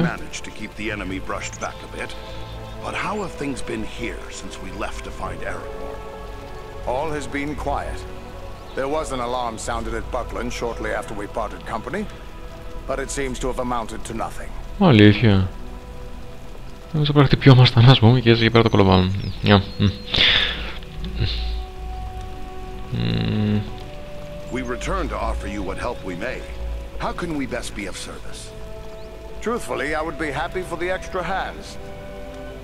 Managed to keep the enemy brushed back a bit, but how have things been here since we left to find Aragorn? All has been quiet. There was an alarm sounded at Buckland shortly after we parted company, but it seems to have amounted to nothing. Αλήθεια. Νομίζω πρέπει να χτυπιόμασταν, ας πούμε, και έτσι και πέρα το κολοβάλλον. We return to offer you what help we may. How can we best be of service? Truthfully, I would be happy for the extra hands.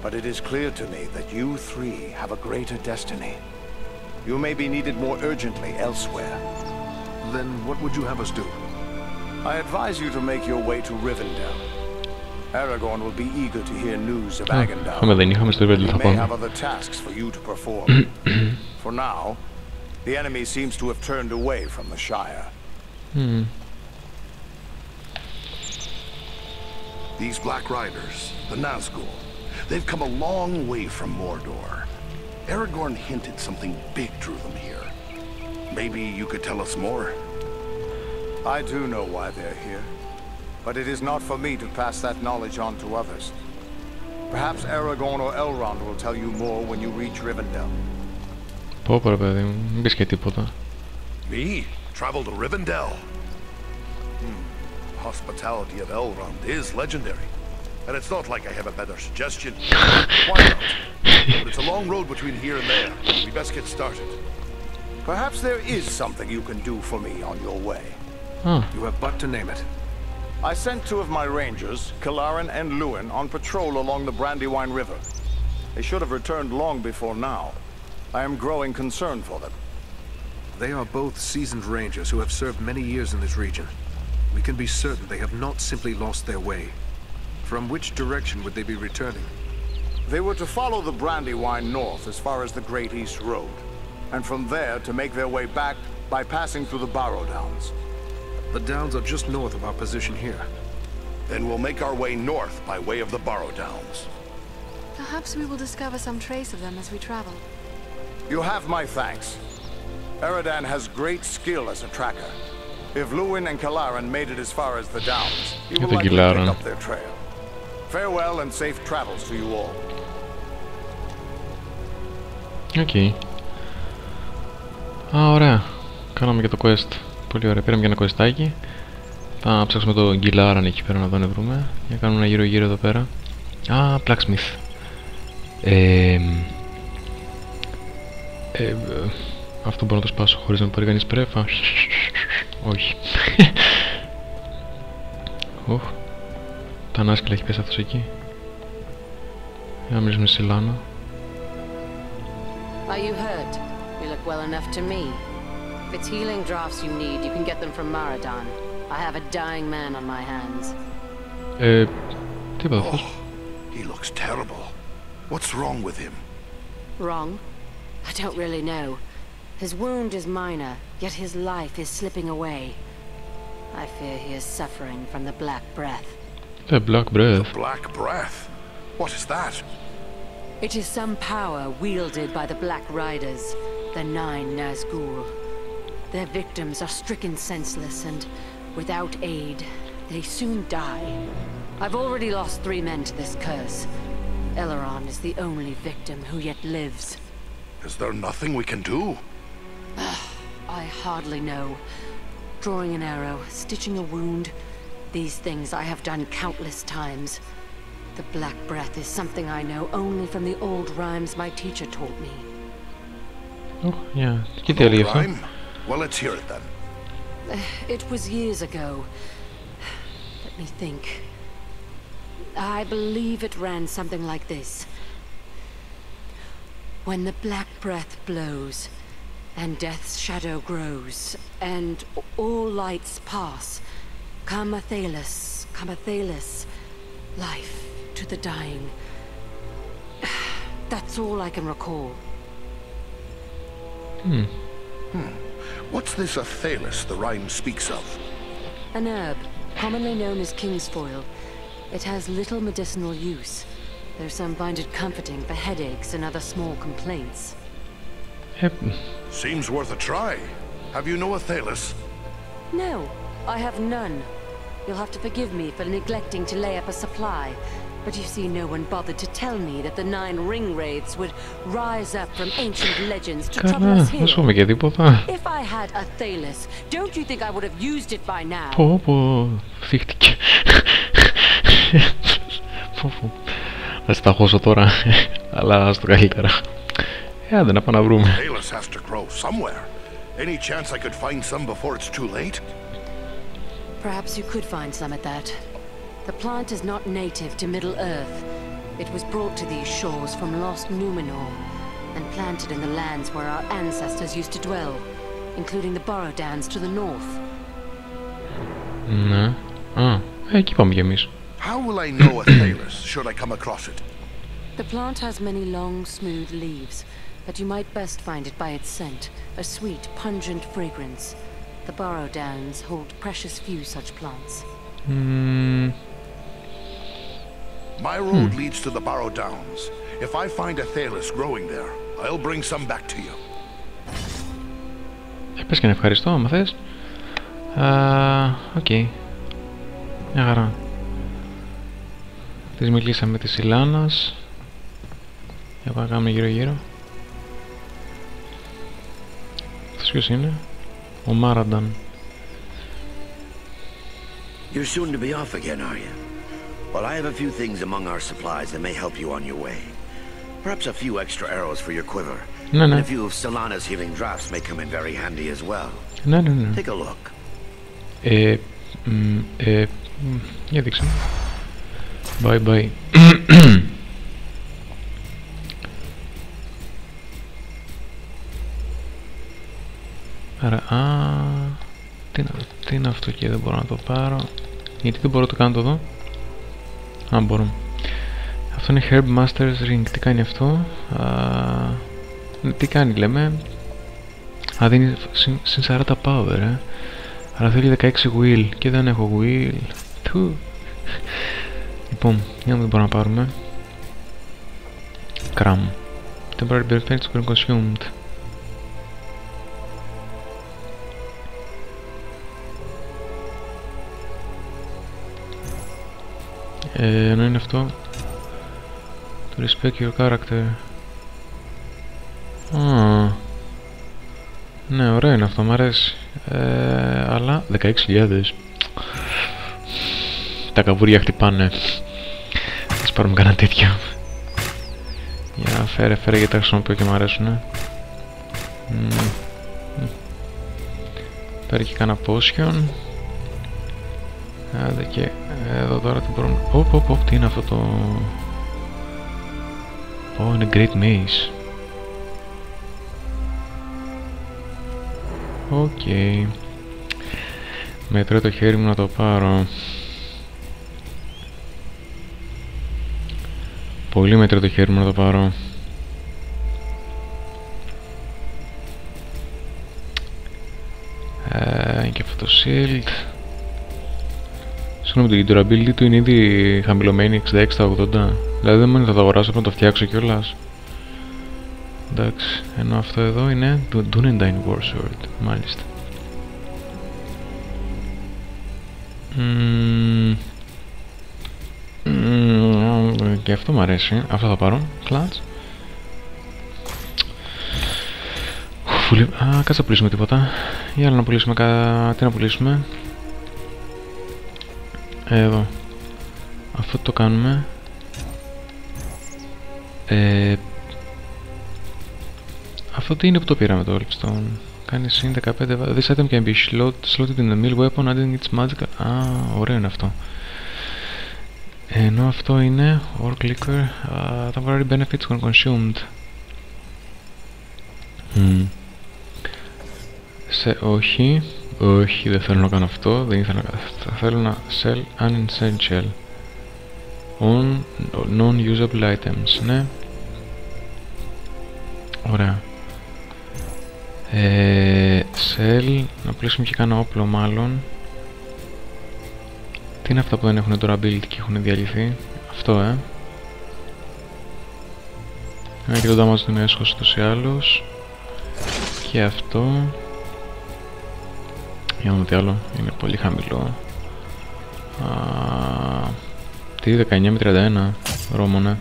But it is clear to me that you three have a greater destiny. You may be needed more urgently elsewhere. Then what would you have us do? I advise you to make your way to Rivendell. Aragorn will be eager to hear news of Agendown. He may have other tasks for you to perform. For now, the enemy seems to have turned away from the Shire. These Black Riders, the Nazgul, they've come a long way from Mordor. Aragorn hinted something big drew them here. Maybe you could tell us more? I do know why they're here, but it is not for me to pass that knowledge on to others. Perhaps Aragorn or Elrond will tell you more when you reach Rivendell. Πω ρε παιδί μου, μην πεις και τίποτα. Me? Travel to Rivendell? Hospitality of Elrond is legendary, and it's not like I have a better suggestion. Why not? But it's a long road between here and there. We best get started. Perhaps there is something you can do for me on your way. You have but to name it. I sent two of my rangers, Kalarin and Luin, on patrol along the Brandywine River. They should have returned long before now. I am growing concerned for them. They are both seasoned rangers who have served many years in this region. We can be certain they have not simply lost their way. From which direction would they be returning? They were to follow the Brandywine north as far as the Great East Road, and from there to make their way back by passing through the Barrow Downs. The Downs are just north of our position here. Then we'll make our way north by way of the Barrow Downs. Perhaps we will discover some trace of them as we travel. You have my thanks. Eredan has great skill as a tracker. If Luin and Kalarin made it as far as the Downs, he will likely pick up their trail. Farewell and safe travels to you all. Okay. Ωραία. Κάναμε και το quest. Πολύ ωραία. Πήραμε και ένα questάκι. Θα ψάξουμε το Γκυλάραν εκεί πέρα να τον βρούμε. Για να κάνουμε ένα γύρω-γύρω εδώ πέρα. Blacksmith. Αυτό μπορώ να το σπάσω χωρίς να μου πάρει κανείς πρέφα. Όχι. Τα ανάσκελα έχει πέσει αυτός εκεί. Για να μιλήσουμε στη Λάνα. Are you hurt? You look well enough to me. If it's healing drafts you need, you can get them from Maradan. I have a dying man on my hands. Τι είπα αυτός? He looks terrible. What's wrong with him? Wrong? I don't really know. His wound is minor, yet his life is slipping away. I fear he is suffering from the Black Breath. The Black Breath? The Black Breath? What is that? It is some power wielded by the Black Riders, the 9 Nazgul. Their victims are stricken senseless and, without aid, they soon die. I've already lost 3 men to this curse. Elrond is the only victim who yet lives. Is there nothing we can do? I hardly know. Drawing an arrow, stitching a wound. These things I have done countless times. The Black Breath is something I know only from the old rhymes my teacher taught me. Oh, yeah. Get the idea. Well, let's hear it then. It was years ago. Let me think. I believe it ran something like this. When the Black Breath blows, and death's shadow grows, and all lights pass, come Athalis, life to the dying. That's all I can recall. What's this Athalis the rhyme speaks of? An herb, commonly known as kingsfoil. It has little medicinal use, though some find it comforting for headaches and other small complaints. Seems worth a try. Have you no Athelis? No, I have none. You'll have to forgive me for neglecting to lay up a supply. But you see, no one bothered to tell me that the 9 ring wraiths would rise up from ancient legends to trouble us here. If I had Athelis, don't you think I would have used it by now? Πω, θύχτηκε. Θα σταχώσω τώρα, αλλά ας το καλύτερα. Άντε να πάμε να βρούμε. Athelis has to grow somewhere. Any chance I could find some before it's too late? Perhaps you could find some at that. The plant is not native to Middle-earth. It was brought to these shores from lost Numenor and planted in the lands where our ancestors used to dwell, including the Borodans to the north. Ναι. Α, εκεί πάμε κι εμείς. How will I know Athelis should I come across it? The plant has many long, smooth leaves, but you might best find it by its scent, a sweet, pungent fragrance. The Borodans hold precious few such plants. My road leads to the Barrow Downs. If I find Athelis growing there, I'll bring some back to you. Πες και να ευχαριστώ, άμα θες. Οκ. Μια χαρά. Τις μιλήσαμε της Ηλάνας. Για πάμε να κάνουμε γύρω-γύρω. Αυτός ποιος είναι? Ο Μάρανταν. You're soon to be off again, are you? Well, I have a few things among our supplies that may help you on your way. Perhaps a few extra arrows for your quiver. No. And a few of Solana's healing drafts may come in very handy as well. No. Take a look. Για δείξε. Bye. Άρα, τι είναι αυτό και δεν μπορώ να το πάρω. Γιατί δεν μπορώ να το κάνω το δω. Α, μπορώ. Αυτό είναι Herb Master's Ring. Τι κάνει αυτό? Τι κάνει λέμε? Δίνει συν 40 power, αλλά θέλει 16 will και δεν έχω will. Λοιπόν, για να μην μπορούμε να πάρουμε. Cram. Temporary benefits were consumed. Ενώ είναι αυτό. To respect your character. Ναι, ωραίο είναι αυτό, μ' αρέσει. Αλλά 16.000. Τα καβούρια χτυπάνε. Ας πάρουμε κανένα τέτοιο. Για φέρε γιατί τα χρησιμοποιώ και μ' αρέσουνε. Παίρνει και κανένα potion. Άντε και εδώ τώρα τι μπορούμε... τι είναι αυτό το... είναι Great Maze. Οκ. Μετρώ το χέρι μου να το πάρω. Πολύ μετρώ το χέρι μου να το πάρω. Και αυτό το shield. Συγγνώμη, η durability του είναι ήδη χαμηλωμένη 66 στα 80. Δηλαδή δεν μόνο θα το αγοράσω, πρέπει να το φτιάξω κιόλας. Εντάξει, ενώ αυτό εδώ είναι το Dunedin Warsword, μάλιστα. Και αυτό μου αρέσει, αυτό θα πάρω, κλατς. Κάτσε να πουλήσουμε τίποτα. Ή άλλο να πουλήσουμε τι να πουλήσουμε. Εδώ. Αυτό το κάνουμε. Αυτό τι είναι που το πήραμε το Elkstone? Κάνει συν 15. This item can be slotted in the mill weapon adding its magical. Ωραίο είναι αυτό. Ενώ αυτό είναι Orc Liquor. Temporary benefits when consumed. Όχι, δεν θέλω να κάνω αυτό. Δεν ήθελα να... θέλω να sell unessential on non-usable items. Ναι. Ωραία. Sell, να πουλήσουμε και κάνα όπλο μάλλον. Τι είναι αυτά που δεν έχουν durability και έχουν διαλυθεί? Αυτό, και το damage του είναι έσχος ούτως ή άλλως. Και αυτό. Για να δούμε τι άλλο. Είναι πολύ χαμηλό. Τι 19 με 31 Ρώμονα.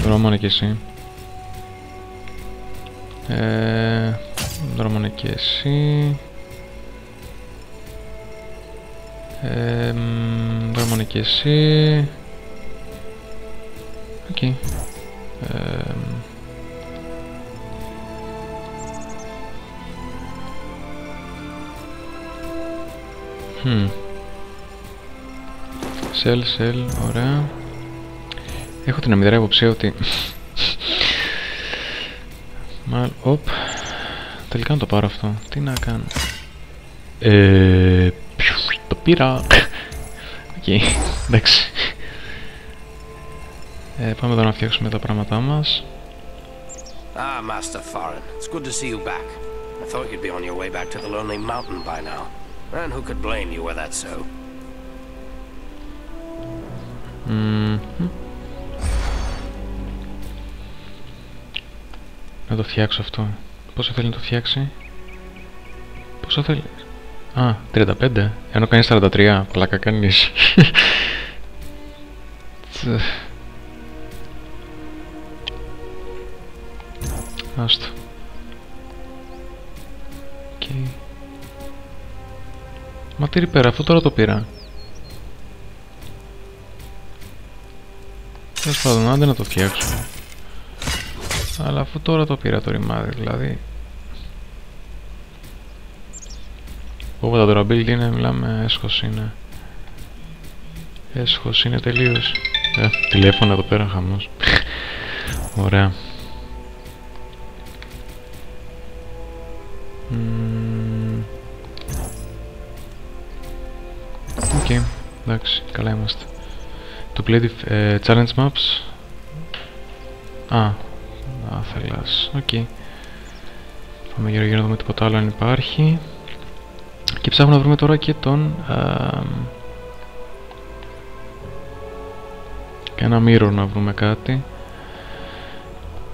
Ρώμονα και εσύ. Ρώμονα και εσύ. Ρώμονα και εσύ. Οκ. Σελ, ωραία. Έχω την αμυδρά υποψία ότι τελικά να το πάρω αυτό. Τι να κάνω. Το πήρα. Οκ, εντάξει. Πάμε εδώ να φτιάξουμε τα πράγματά μας. Master Foreign, it's good to see you back. I thought you'd be on your way back to the Lonely Mountain by now. And who could blame you were that so? Να το φτιάξω αυτό. Πόσο θέλει να το φτιάξει? Πόσο θέλει? 35. Ενώ κάνει 43. Πλάκα κάνεις. Άστο. Okay. Μα τι πέρα, αφού τώρα το πήρα. Τέλος πάντων, άντε να το φτιάξω. Αλλά αφού τώρα το πήρα το ρημάδι, δηλαδή. Όπου τα durability είναι, μιλάμε, έσχος είναι. Έσχος είναι τελείως. Τηλέφωνα εδώ πέρα, χαμός. Ωραία. Οκ, εντάξει, καλά είμαστε. To play the challenge maps. Άθελας, οκ. Πάμε γύρω να δούμε τίποτα άλλο αν υπάρχει. Και ψάχνουμε να βρούμε τώρα και τον και ένα mirror, να βρούμε κάτι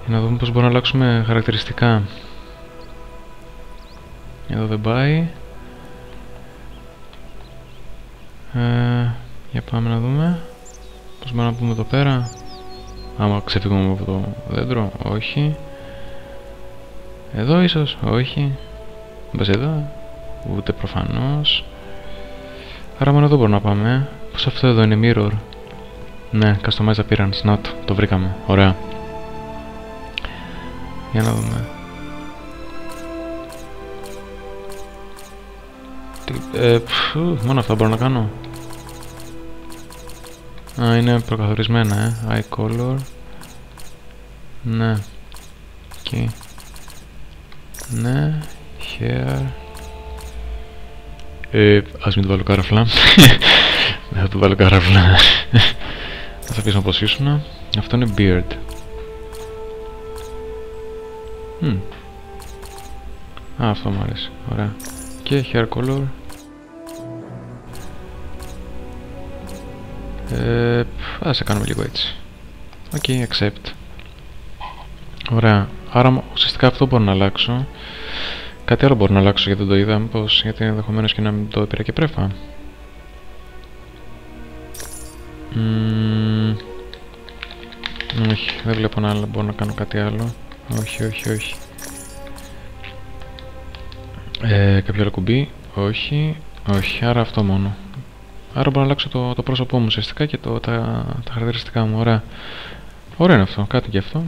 για να δούμε πως μπορούμε να αλλάξουμε χαρακτηριστικά. Εδώ δεν πάει. Για πάμε να δούμε πως μπορούμε να πούμε εδώ πέρα. Άμα ξεφύγουμε από το δέντρο, όχι. Εδώ ίσως, όχι. Μπας εδώ, ούτε προφανώς. Άρα μόνο εδώ μπορούμε να πάμε. Πως αυτό εδώ είναι mirror. Ναι, customize appearance, να το βρήκαμε, ωραία. Για να δούμε. Μόνο αυτά μπορώ να κάνω. Είναι προκαθορισμένα, eye color. Ναι. Okay. Ναι. Hair. Ας μην το βάλω καράφλα. Δεν θα το βάλω καράφλα. Θα σε αφήσω να προσήσουν. Αυτό είναι beard. Αυτό μου αρέσει. Ωραία. Και hair color. Ας σε κάνουμε λίγο έτσι. Ok, accept. Ωραία. Άρα ουσιαστικά αυτό μπορώ να αλλάξω. Κάτι άλλο μπορώ να αλλάξω γιατί δεν το είδα. Μήπως γιατί ενδεχομένως και να μην το πήρα και πρέφα. Όχι, δεν βλέπω να μπορώ να κάνω κάτι άλλο. Όχι. Κάποιο άλλο κουμπί. Όχι, άρα αυτό μόνο. Άρα μπορώ να αλλάξω το πρόσωπό μου ουσιαστικά και τα χαρακτηριστικά μου. Ωραία. Ωραίο είναι αυτό, κάτι και αυτό.